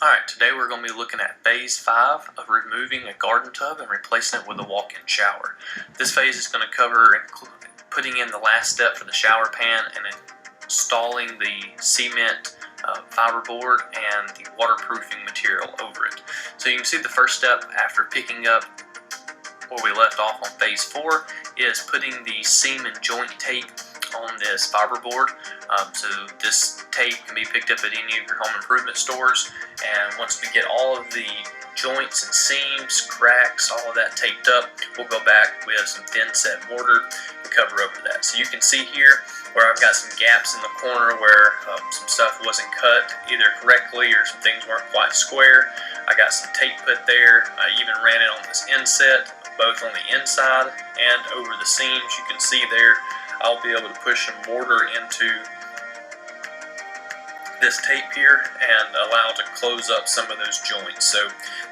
Alright, today we're going to be looking at phase 5 of removing a garden tub and replacing it with a walk-in shower. This phase is going to cover putting in the last step for the shower pan and installing the cement fiberboard and the waterproofing material over it. So you can see the first step after picking up where we left off on phase 4 is putting the seam and joint tape on this fiberboard. So this tape can be picked up at any of your home improvement stores, and once we get all of the joints and seams, cracks, all of that taped up, we'll go back with some thin set mortar and cover over that. So you can see here where I've got some gaps in the corner where some stuff wasn't cut either correctly or some things weren't quite square. I got some tape put there. I even ran it on this inset, both on the inside and over the seams. You can see there I'll be able to push some mortar into this tape here and allow to close up some of those joints. So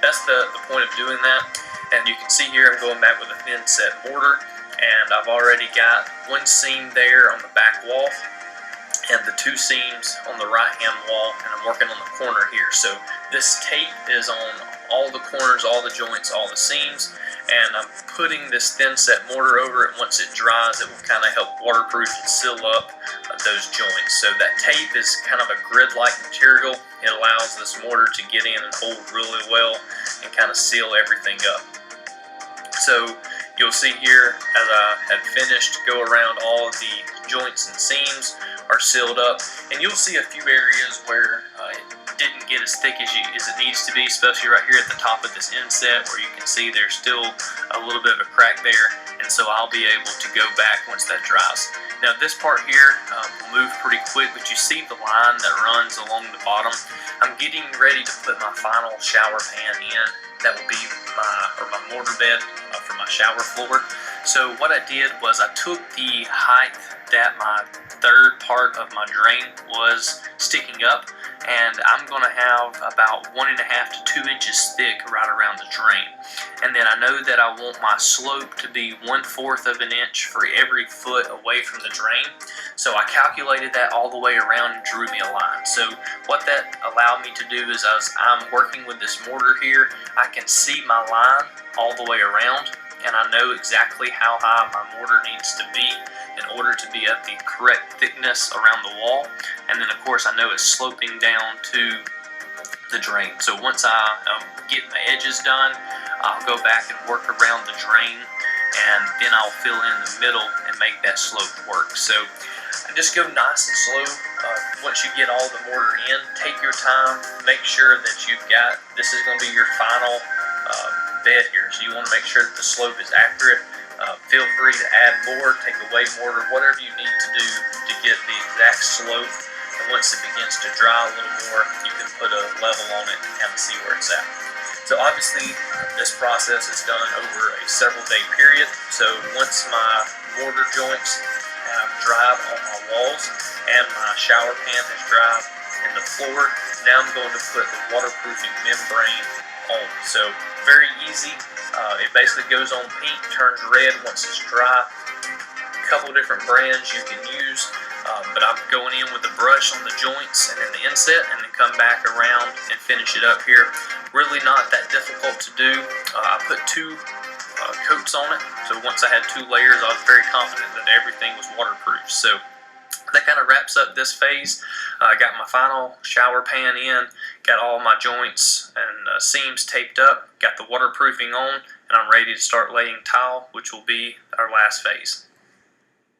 that's the point of doing that. And you can see here I'm going back with a thin set mortar, and I've already got one seam there on the back wall and the two seams on the right hand wall, and I'm working on the corner here. So this tape is on all the corners, all the joints, all the seams, and I'm putting this thin set mortar over it. Once it dries, it will kind of help waterproof and seal up those joints. So that tape is kind of a grid-like material. It allows this mortar to get in and hold really well and kind of seal everything up. So you'll see here as I had finished, go around all of the joints and seams are sealed up, and you'll see a few areas where it didn't get as thick as it needs to be, especially right here at the top of this inset where you can see there's still a little bit of a crack there, and so I'll be able to go back once that dries. Now this part here will move pretty quick, but you see the line that runs along the bottom. I'm getting ready to put my final shower pan in. That will be my mortar bed for my shower floor. So what I did was I took the height that my third part of my drain was sticking up, and I'm going to have about 1.5 to 2 inches thick right around the drain. And then I know that I want my slope to be 1/4 of an inch for every foot away from the drain. So I calculated that all the way around and drew me a line. So what that allowed me to do is, as I'm working with this mortar here, I can see my line all the way around, and I know exactly how high my mortar needs to be in order to be at the correct thickness around the wall. And then of course I know it's sloping down to the drain. So once I get my edges done, I'll go back and work around the drain, and then I'll fill in the middle and make that slope work. So I just go nice and slow. Once you get all the mortar in, take your time, make sure that you've got, this is going to be your final bed here, so you want to make sure that the slope is accurate. Feel free to add more, take away mortar, whatever you need to do to get the exact slope. And once it begins to dry a little more, you can put a level on it and kind of see where it's at. So obviously this process is done over a several day period. So once my mortar joints have dried on my walls and my shower pan has dried in the floor, now I'm going to put the waterproofing membrane on. So very easy. It basically goes on pink, turns red once it's dry. A couple different brands you can use, but I'm going in with a brush on the joints and then the inset, and then come back around and finish it up here. Really not that difficult to do. I put 2 coats on it, so once I had 2 layers, I was very confident that everything was waterproof. So that kind of wraps up this phase. I got my final shower pan in, got all my joints and seams taped up, got the waterproofing on, and I'm ready to start laying tile, which will be our last phase.